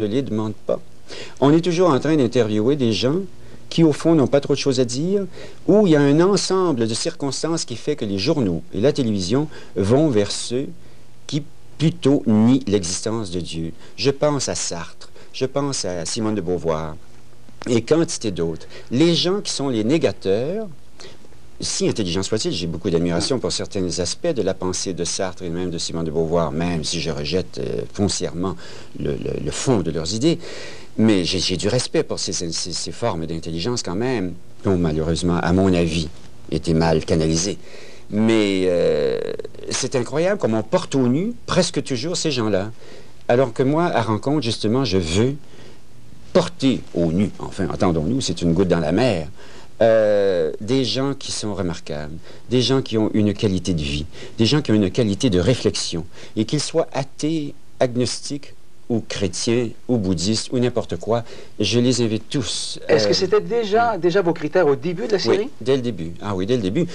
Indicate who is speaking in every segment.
Speaker 1: ne les demande pas. On est toujours en train d'interviewer des gens qui, au fond, n'ont pas trop de choses à dire, où il y a un ensemble de circonstances qui fait que les journaux et la télévision vont vers ceux qui, plutôt, nient l'existence de Dieu. Je pense à Sartre, je pense à Simone de Beauvoir, et quantité d'autres. Les gens qui sont les négateurs, si intelligents soient-ils, j'ai beaucoup d'admiration pour certains aspects de la pensée de Sartre et même de Simone de Beauvoir, même si je rejette foncièrement le fond de leurs idées. Mais j'ai du respect pour ces formes d'intelligence quand même, qui ont malheureusement, à mon avis, été mal canalisées. Mais c'est incroyable comme on porte au nu presque toujours ces gens-là. Alors que moi, à rencontre, justement, je veux porter au nu, enfin, entendons-nous, c'est une goutte dans la mer, des gens qui sont remarquables, des gens qui ont une qualité de vie, des gens qui ont une qualité de réflexion, et qu'ils soient athées, agnostiques, ou chrétiens, ou bouddhistes, ou n'importe quoi, je les invite tous.
Speaker 2: Est-ce que c'était déjà vos critères au début de la série?
Speaker 1: Oui, dès le début. Ah oui, dès le début.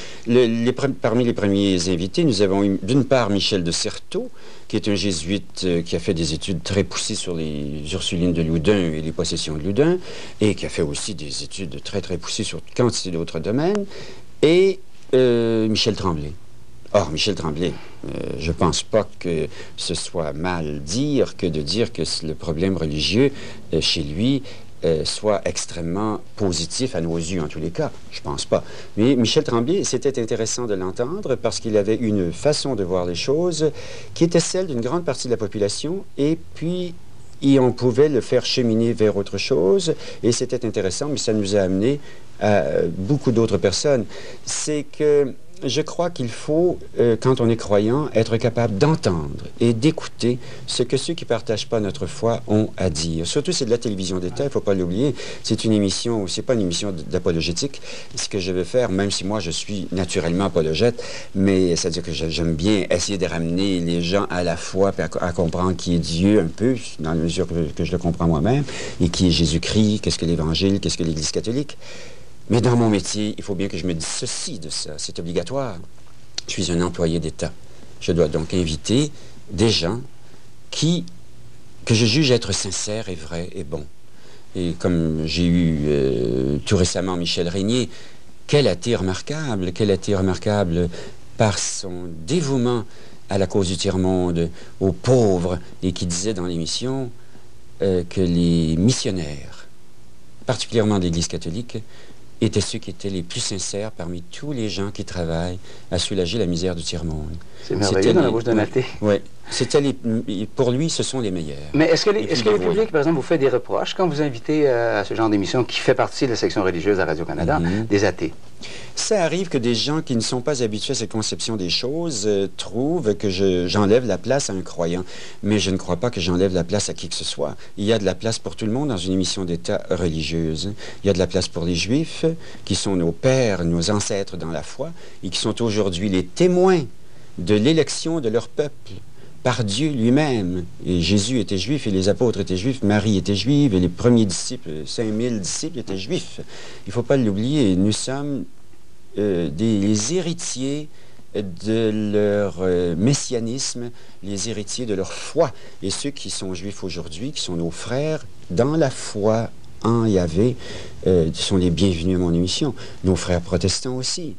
Speaker 1: Parmi les premiers invités, nous avons eu d'une part Michel de Certeau, qui est un jésuite qui a fait des études très poussées sur les Ursulines de Loudun et les possessions de Loudun, et qui a fait aussi des études très, très poussées sur quantité d'autres domaines, et Michel Tremblay. Or, Michel Tremblay, je ne pense pas que ce soit mal dire que de dire que le problème religieux chez lui soit extrêmement positif à nos yeux, en tous les cas. Je ne pense pas. Mais Michel Tremblay, c'était intéressant de l'entendre parce qu'il avait une façon de voir les choses qui était celle d'une grande partie de la population et puis on pouvait le faire cheminer vers autre chose et c'était intéressant, mais ça nous a amené à beaucoup d'autres personnes. C'est que je crois qu'il faut, quand on est croyant, être capable d'entendre et d'écouter ce que ceux qui ne partagent pas notre foi ont à dire. Surtout, c'est de la télévision d'État, il ne faut pas l'oublier. C'est une émission, c'est pas une émission d'apologétique. Ce que je veux faire, même si moi je suis naturellement apologète, mais c'est-à-dire que j'aime bien essayer de ramener les gens à la foi, puis à comprendre qui est Dieu un peu, dans la mesure que je le comprends moi-même, et qui est Jésus-Christ, qu'est-ce que l'Évangile, qu'est-ce que l'Église catholique. Mais dans mon métier, il faut bien que je me dissocie de ça. C'est obligatoire. Je suis un employé d'État. Je dois donc inviter des gens que je juge être sincères et vrais et bons. Et comme j'ai eu tout récemment Michel Régnier, quel athée remarquable par son dévouement à la cause du tiers-monde, aux pauvres, et qui disait dans l'émission que les missionnaires, particulièrement de l'Église catholique, étaient ceux qui étaient les plus sincères parmi tous les gens qui travaillent à soulager la misère du tiers-monde.
Speaker 2: C'est merveilleux dans la bouche d'un athée.
Speaker 1: Oui. Pour lui, ce sont les meilleurs.
Speaker 2: Mais est-ce que le public, par exemple, vous fait des reproches quand vous invitez à ce genre d'émission qui fait partie de la section religieuse à Radio-Canada, des athées?
Speaker 1: Ça arrive que des gens qui ne sont pas habitués à cette conception des choses trouvent que j'enlève la place à un croyant. Mais je ne crois pas que j'enlève la place à qui que ce soit. Il y a de la place pour tout le monde dans une émission d'État religieuse. Il y a de la place pour les Juifs, qui sont nos pères, nos ancêtres dans la foi, et qui sont aujourd'hui les témoins de l'élection de leur peuple par Dieu lui-même. Et Jésus était juif et les apôtres étaient juifs, Marie était juive et les premiers disciples, 5000 disciples étaient juifs. Il ne faut pas l'oublier, nous sommes les héritiers de leur messianisme, les héritiers de leur foi. Et ceux qui sont juifs aujourd'hui, qui sont nos frères dans la foi en Yahvé, sont les bienvenus à mon émission. Nos frères protestants aussi.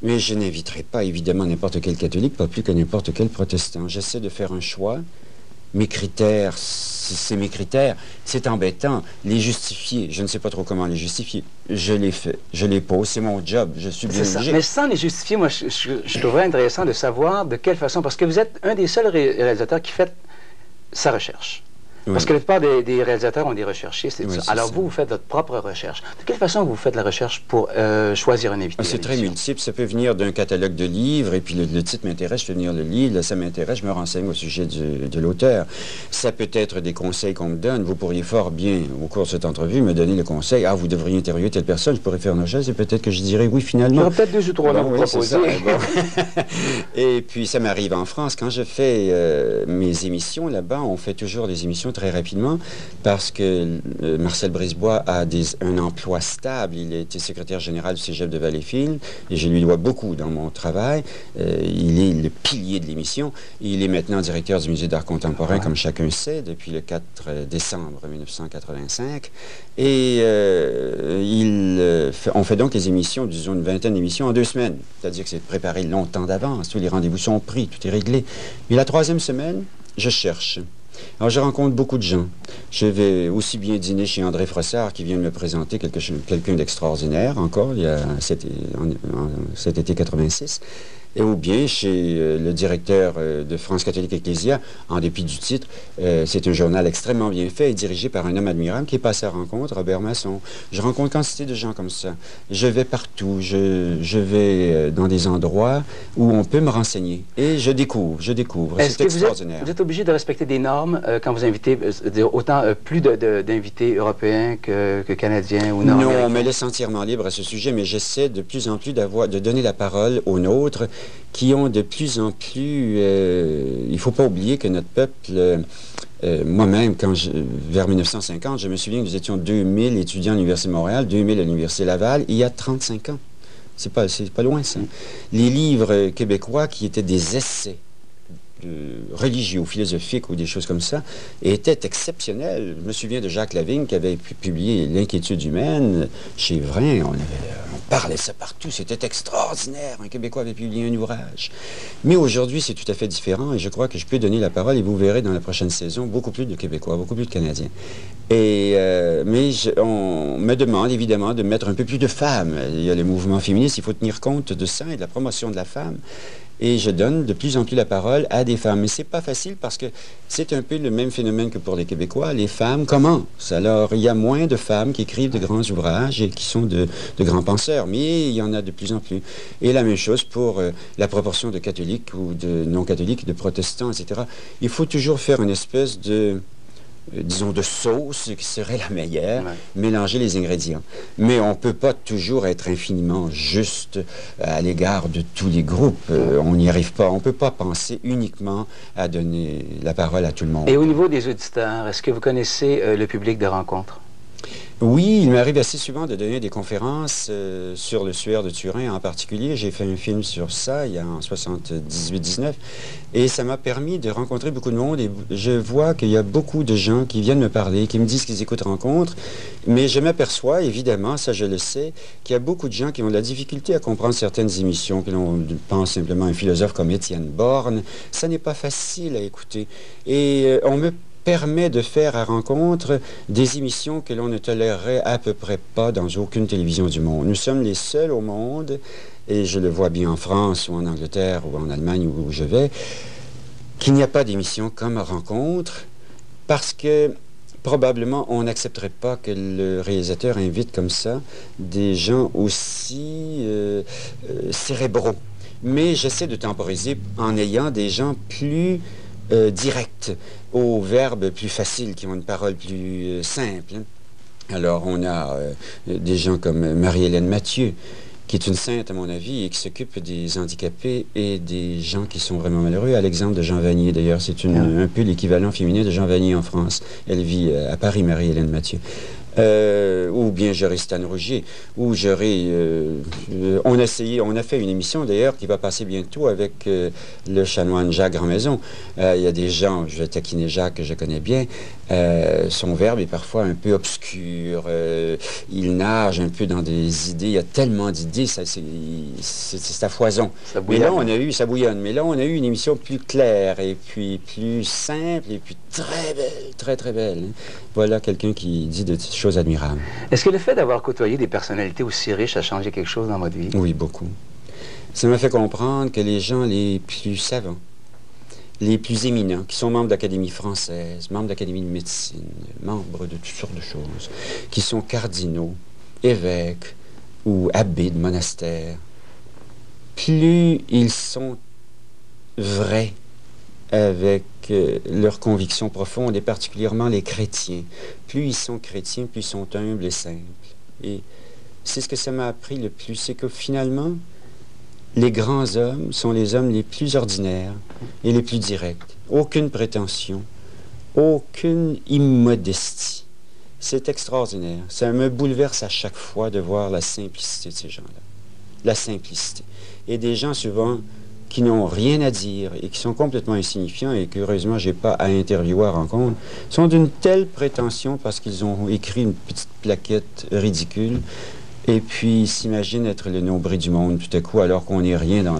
Speaker 1: Mais je n'inviterai pas, évidemment, n'importe quel catholique, pas plus que n'importe quel protestant. J'essaie de faire un choix. Mes critères, c'est mes critères. C'est embêtant. Les justifier, je ne sais pas trop comment les justifier. Je les fais, je les pose, c'est mon job, je suis bien obligé.
Speaker 2: Mais sans les justifier, moi, je trouverais intéressant de savoir de quelle façon, parce que vous êtes un des seuls réalisateurs qui fait sa recherche.
Speaker 1: Oui.
Speaker 2: Parce que la plupart des réalisateurs ont des recherchistes et tout ça. Alors vous faites votre propre recherche. De quelle façon vous faites la recherche pour choisir un invité?
Speaker 1: C'est très multiple. Ça peut venir d'un catalogue de livres, et puis le titre m'intéresse, je fais venir le livre, là, ça m'intéresse, je me renseigne au sujet de l'auteur. Ça peut être des conseils qu'on me donne. Vous pourriez fort bien, au cours de cette entrevue, me donner le conseil. Ah, vous devriez interviewer telle personne, je pourrais faire une recherche, et peut-être que je dirais oui, finalement.
Speaker 2: Il y aura peut-être 2 ou 3 noms à vous proposer.
Speaker 1: Et puis, ça m'arrive en France. Quand je fais mes émissions là-bas, on fait toujours des émissions très rapidement parce que Marcel Brisebois a un emploi stable. Il a été secrétaire général du Cégep de Valleyfield et je lui dois beaucoup dans mon travail. Il est le pilier de l'émission. Il est maintenant directeur du Musée d'art contemporain, comme chacun sait, depuis le 4 décembre 1985. Et on fait donc les émissions, disons une vingtaine d'émissions en 2 semaines. C'est-à-dire que c'est préparé longtemps d'avance. Tous les rendez-vous sont pris, tout est réglé. Mais la 3e semaine, je cherche. Alors, je rencontre beaucoup de gens. Je vais aussi bien dîner chez André Frossard, qui vient de me présenter quelqu'un d'extraordinaire, encore, il y a cet été 86, et ou bien chez le directeur de France catholique Ecclésia, en dépit du titre. C'est un journal extrêmement bien fait et dirigé par un homme admirable qui est passé à rencontre, Robert Masson. Je rencontre quantité de gens comme ça. Je vais partout. Je vais dans des endroits où on peut me renseigner. Et je découvre. C'est extraordinaire.
Speaker 2: Vous êtes obligé de respecter des normes quand vous invitez, autant plus d'invités européens que canadiens ou nord-américains?
Speaker 1: Non, on me laisse entièrement libre à ce sujet, mais j'essaie de plus en plus de donner la parole aux nôtres qui ont de plus en plus... il ne faut pas oublier que notre peuple... moi-même, vers 1950, je me souviens que nous étions 2000 étudiants à l'Université de Montréal, 2000 à l'Université Laval, il y a 35 ans. C'est pas loin, ça. Les livres québécois qui étaient des essais religieux ou philosophiques ou des choses comme ça, étaient exceptionnels. Je me souviens de Jacques Lavigne qui avait publié L'Inquiétude humaine chez Vrain. On parlait ça partout. C'était extraordinaire. Un Québécois avait publié un ouvrage. Mais aujourd'hui, c'est tout à fait différent et je crois que je peux donner la parole et vous verrez dans la prochaine saison beaucoup plus de Québécois, beaucoup plus de Canadiens. Mais on me demande évidemment de mettre un peu plus de femmes. Il y a le mouvement féministe, il faut tenir compte de ça et de la promotion de la femme. Et je donne de plus en plus la parole à des femmes. Mais c'est pas facile parce que c'est un peu le même phénomène que pour les Québécois. Les femmes commencent. Alors, il y a moins de femmes qui écrivent de grands ouvrages et qui sont de grands penseurs. Mais il y en a de plus en plus. Et la même chose pour la proportion de catholiques ou de non-catholiques, de protestants, etc. Il faut toujours faire une espèce de... disons, de sauce qui serait la meilleure, mélanger les ingrédients. Mais on ne peut pas toujours être infiniment juste à l'égard de tous les groupes. On n'y arrive pas. On ne peut pas penser uniquement à donner la parole à tout le monde.
Speaker 2: Et au niveau des auditeurs, est-ce que vous connaissez le public de rencontre?
Speaker 1: Oui, il m'arrive assez souvent de donner des conférences sur le suaire de Turin en particulier. J'ai fait un film sur ça il y a en 78-19 et ça m'a permis de rencontrer beaucoup de monde et je vois qu'il y a beaucoup de gens qui viennent me parler, qui me disent qu'ils écoutent Rencontre, mais je m'aperçois, évidemment, ça je le sais, qu'il y a beaucoup de gens qui ont de la difficulté à comprendre certaines émissions, que l'on pense simplement à un philosophe comme Étienne Borne. Ça n'est pas facile à écouter et on me permet de faire à Rencontre des émissions que l'on ne tolérerait à peu près pas dans aucune télévision du monde. Nous sommes les seuls au monde, et je le vois bien en France ou en Angleterre ou en Allemagne où je vais, qu'il n'y a pas d'émission comme Rencontre parce que probablement on n'accepterait pas que le réalisateur invite comme ça des gens aussi cérébraux. Mais j'essaie de temporiser en ayant des gens plus directs, aux verbes plus faciles, qui ont une parole plus simple. Alors, on a des gens comme Marie-Hélène Mathieu, qui est une sainte, à mon avis, et qui s'occupe des handicapés et des gens qui sont vraiment malheureux, à l'exemple de Jean Vanier, d'ailleurs. C'est un peu l'équivalent féminin de Jean Vanier en France. Elle vit à Paris, Marie-Hélène Mathieu. Ou bien j'aurai Stan Rogier, ou j'aurai... on a fait une émission d'ailleurs qui va passer bientôt avec le chanoine Jacques Grandmaison. Il y a des gens, je vais taquiner Jacques que je connais bien, son verbe est parfois un peu obscur, il nage un peu dans des idées, il y a tellement d'idées, c'est à foison. Ça bouillonne. Ça bouillonne, mais là on a eu une émission plus claire et puis plus simple et puis très belle, très très belle. Voilà quelqu'un qui dit de choses admirables.
Speaker 2: Est-ce que le fait d'avoir côtoyé des personnalités aussi riches a changé quelque chose dans votre vie?
Speaker 1: Oui, beaucoup. Ça m'a fait comprendre que les gens les plus savants, les plus éminents, qui sont membres d'Académie française, membres d'Académie de médecine, membres de toutes sortes de choses, qui sont cardinaux, évêques ou abbés de monastères, plus ils sont vrais avec leurs convictions profondes, et particulièrement les chrétiens. Plus ils sont chrétiens, plus ils sont humbles et simples. Et c'est ce que ça m'a appris le plus, c'est que finalement, les grands hommes sont les hommes les plus ordinaires et les plus directs. Aucune prétention, aucune immodestie. C'est extraordinaire. Ça me bouleverse à chaque fois de voir la simplicité de ces gens-là. La simplicité. Et des gens souvent qui n'ont rien à dire et qui sont complètement insignifiants et qu'heureusement je n'ai pas à interviewer à rencontre, sont d'une telle prétention parce qu'ils ont écrit une petite plaquette ridicule et puis ils s'imaginent être le nombril du monde tout à coup alors qu'on n'est rien dans